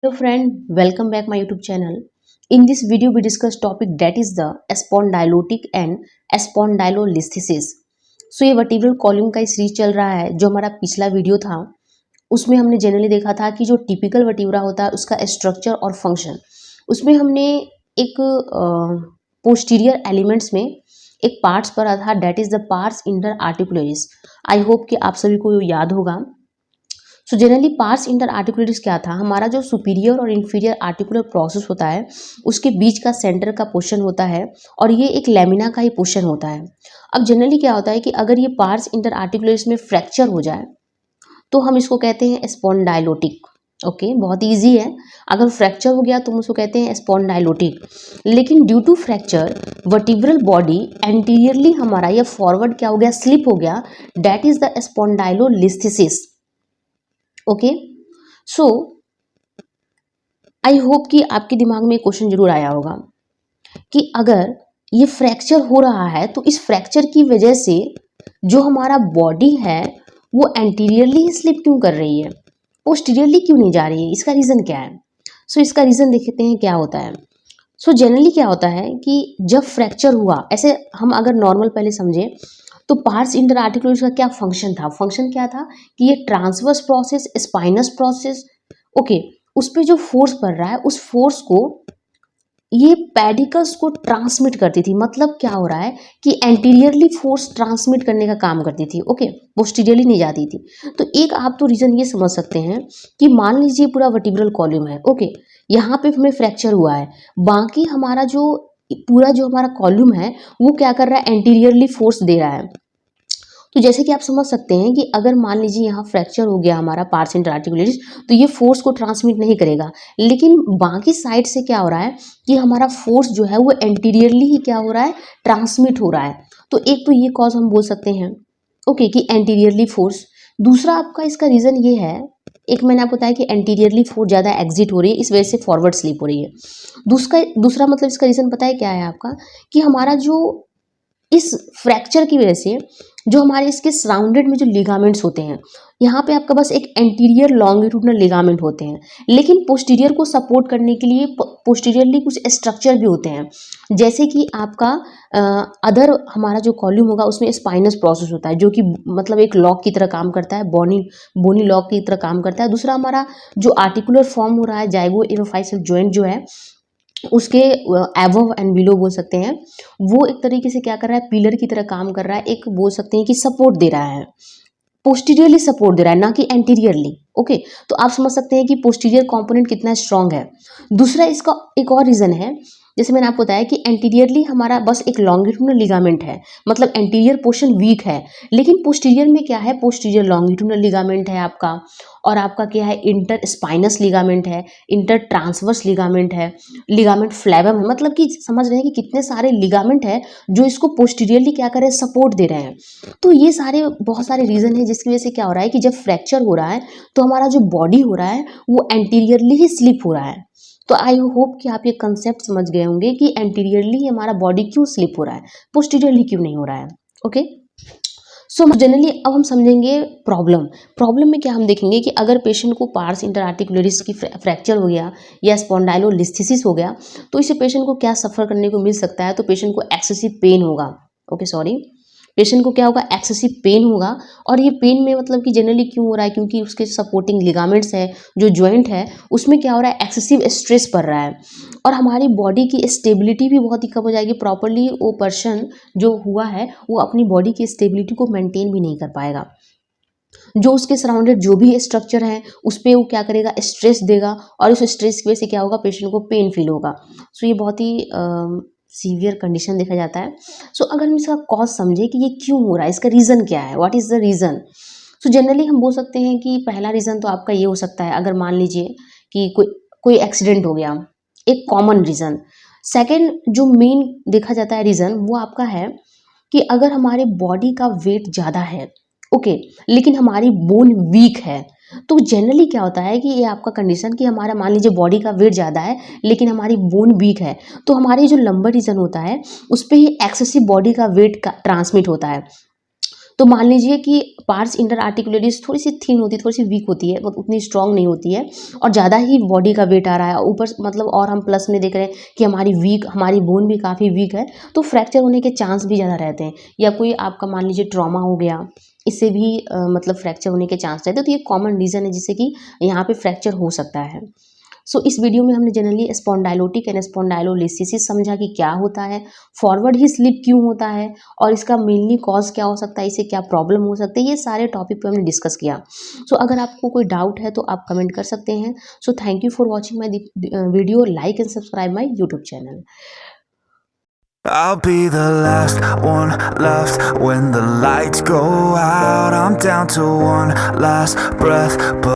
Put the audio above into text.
Hello friend, welcome back my YouTube channel. In this video we discuss topic that is the spondylotic and spondylolisthesis. ये vertebral column का series चल रहा है। जो हमारा पिछला वीडियो था उसमें हमने जनरली देखा था कि जो टिपिकल वर्टिब्रा होता है उसका स्ट्रक्चर और फंक्शन, उसमें हमने एक पोस्टीरियर एलिमेंट्स में एक पार्ट्स पढ़ा था, that is the pars interarticularis. I hope कि आप सभी को याद होगा। So generally pars interarticularis क्या था, हमारा जो सुपीरियर और इन्फीरियर आर्टिकुलर प्रोसेस होता है उसके बीच का सेंटर का पोर्शन होता है और ये एक लेमिना का ही पोर्शन होता है। अब जनरली क्या होता है कि अगर ये पार्स इंटर आर्टिकुलरिस में फ्रैक्चर हो जाए तो हम इसको कहते हैं स्पॉन्डाइलोटिक। ओके, बहुत इजी है। अगर फ्रैक्चर हो गया तो हम उसको कहते हैं स्पॉन्डाइलोटिक। लेकिन due to fracture vertebral body anteriorly हमारा या फॉरवर्ड क्या हो गया, स्लिप हो गया, that is the spondylolisthesis. Okay, so I hope कि आपके दिमाग में क्वेश्चन जरूर आया होगा कि अगर ये फ्रैक्चर हो रहा है तो इस फ्रैक्चर की वजह से जो हमारा बॉडी है वो एंटीरियरली ही स्लिप क्यों कर रही है, पोस्टीरियरली क्यों नहीं जा रही है, इसका रीज़न क्या है। इसका रीज़न देखते हैं क्या होता है। जनरली क्या होता है कि जब फ्रैक्चर हुआ, ऐसे हम अगर नॉर्मल पहले समझे तो पार्स इंटर आर्टिकुलरिस का क्या फंक्शन था, फंक्शन क्या था कि ये transverse process, spinous process, okay, उस पर जो फोर्स पड़ रहा है उस फोर्स को ये पेडिकल्स को ट्रांसमिट करती थी। मतलब क्या हो रहा है कि एंटीरियरली फोर्स ट्रांसमिट करने का काम करती थी, ओके, पोस्टीरियरली नहीं जाती थी। तो एक आप तो रीज़न ये समझ सकते हैं कि मान लीजिए पूरा वर्टिब्रल कॉलम है, ओके, यहाँ पे हमें फ्रैक्चर हुआ है, बाकी हमारा जो पूरा जो हमारा कॉलम है वो क्या कर रहा है, एंटीरियरली फोर्स दे रहा है। तो जैसे कि आप समझ सकते हैं कि अगर मान लीजिए यहाँ फ्रैक्चर हो गया हमारा पार्स इंटर आर्टिकुलरिस, तो ये फोर्स को ट्रांसमिट नहीं करेगा, लेकिन बाकी साइड से क्या हो रहा है कि हमारा फोर्स जो है वो एंटीरियरली ही क्या हो रहा है, ट्रांसमिट हो रहा है। तो एक तो ये कॉज हम बोल सकते हैं, ओके, कि एंटीरियरली फोर्स। दूसरा आपका इसका रीज़न ये है, एक मैंने आपको बताया कि एंटीरियरली फोर्स ज़्यादा एग्जिट हो रही है, इस वजह से फॉरवर्ड स्लिप हो रही है। दूसरा मतलब इसका रीज़न पता है क्या है आपका, कि हमारा जो इस फ्रैक्चर की वजह से जो हमारे इसके सराउंडेड में जो लिगामेंट्स होते हैं, यहाँ पे आपका बस एक एंटीरियर लॉन्गिट्यूडनल लिगामेंट होते हैं, लेकिन पोस्टीरियर को सपोर्ट करने के लिए पोस्टीरियरली कुछ स्ट्रक्चर भी होते हैं। जैसे कि आपका अदर हमारा जो कॉलम होगा उसमें स्पाइनस प्रोसेस होता है, जो कि मतलब एक लॉक की तरह काम करता है, बोनी लॉक की तरह काम करता है। दूसरा हमारा जो आर्टिकुलर फॉर्म हो रहा है, जाइगो एपिफाइसल जॉइंट जो है उसके एबव एंड बिलो बोल सकते हैं, वो एक तरीके से क्या कर रहा है, पिलर की तरह काम कर रहा है, एक बोल सकते हैं कि सपोर्ट दे रहा है, पोस्टीरियरली सपोर्ट दे रहा है, ना कि एंटीरियरली। ओके, तो आप समझ सकते हैं कि पोस्टीरियर कंपोनेंट कितना स्ट्रांग है। दूसरा इसका एक और रीज़न है, जैसे मैंने आपको बताया कि एंटीरियरली हमारा बस एक लॉन्गिट्यूडनल लिगामेंट है, मतलब एंटीरियर पोर्शन वीक है, लेकिन पोस्टीरियर में क्या है, पोस्टीरियर लॉन्गिट्यूडनल लिगामेंट है आपका, और आपका क्या है, इंटर स्पाइनस लिगामेंट है, इंटर ट्रांसवर्स लिगामेंट है, लिगामेंट फ्लेवम है। मतलब कि समझ रहे हैं कि कितने सारे लिगामेंट है जो इसको पोस्टीरियरली क्या कर रहे हैं, सपोर्ट दे रहे हैं। तो ये सारे बहुत सारे रीज़न है जिसकी वजह से क्या हो रहा है कि जब फ्रैक्चर हो रहा है तो हमारा जो बॉडी हो रहा है वो एंटीरियरली ही स्लिप हो रहा है। तो आई होप कि आप ये कंसेप्ट समझ गए होंगे कि एंटीरियरली हमारा बॉडी क्यों स्लिप हो रहा है, पोस्टीरियरली क्यों नहीं हो रहा है। ओके, जनरली अब हम समझेंगे प्रॉब्लम में क्या हम देखेंगे कि अगर पेशेंट को पार्स इंटर आर्टिकुलरिस की फ्रैक्चर हो गया या स्पॉन्डाइलोलिस्थेसिस हो गया तो इसे पेशेंट को क्या सफ़र करने को मिल सकता है। तो पेशेंट को एक्सेसिव पेन होगा, ओके सॉरी, पेशेंट को क्या होगा, एक्सेसिव पेन होगा। और ये पेन में मतलब कि जनरली क्यों हो रहा है, क्योंकि उसके सपोर्टिंग लिगामेंट्स है, जो जॉइंट है, उसमें क्या हो रहा है, एक्सेसिव स्ट्रेस पड़ रहा है, और हमारी बॉडी की स्टेबिलिटी भी बहुत ही कम हो जाएगी। प्रॉपरली वो पर्सन जो हुआ है वो अपनी बॉडी की स्टेबिलिटी को मेंटेन भी नहीं कर पाएगा। जो उसके सराउंडेड जो भी स्ट्रक्चर है उस पर वो क्या करेगा, स्ट्रेस देगा, और उस स्ट्रेस की वजह से क्या होगा, पेशेंट को पेन फील होगा। ये बहुत ही सीवियर कंडीशन देखा जाता है। अगर हम इसका कॉज समझे कि ये क्यों हो रहा है, इसका रीज़न क्या है, what is the reason. Generally हम बोल सकते हैं कि पहला रीज़न तो आपका ये हो सकता है, अगर मान लीजिए कि कोई एक्सीडेंट हो गया, एक कॉमन रीज़न। सेकेंड जो मेन देखा जाता है रीज़न वो आपका है कि अगर हमारे बॉडी का वेट ज़्यादा है, ओके, लेकिन हमारी बोन वीक है, तो जनरली क्या होता है कि ये आपका कंडीशन कि हमारा मान लीजिए बॉडी का वेट ज़्यादा है लेकिन हमारी बोन वीक है, तो हमारी जो लंबर रीजन होता है उस पर ही एक्सेसिव बॉडी का वेट का ट्रांसमिट होता है। तो मान लीजिए कि पार्स इंटर आर्टिकुलरिस थोड़ी सी थिन होती है, थोड़ी सी वीक होती है, उतनी स्ट्रांग नहीं होती है और ज़्यादा ही बॉडी का वेट आ रहा है ऊपर मतलब, और हम प्लस में देख रहे हैं कि हमारी बोन भी काफ़ी वीक है, तो फ्रैक्चर होने के चांस भी ज़्यादा रहते हैं। या कोई आपका मान लीजिए ट्रॉमा हो गया, इससे भी मतलब फ्रैक्चर होने के चांस रहते हैं। तो ये कॉमन रीज़न है जिससे कि यहाँ पे फ्रैक्चर हो सकता है। इस वीडियो में हमने जनरली स्पॉन्डाइलोटिक एंड स्पॉन्डाइलोलिसिस समझा कि क्या होता है, फॉरवर्ड ही स्लिप क्यों होता है और इसका मेनली कॉज क्या हो सकता है, इससे क्या प्रॉब्लम हो सकती है, ये सारे टॉपिक पे हमने डिस्कस किया। अगर आपको कोई डाउट है तो आप कमेंट कर सकते हैं। Thank you for watching my video, like and subscribe my YouTube channel. I'll be the last one left when the lights go out. I'm down to one last breath, but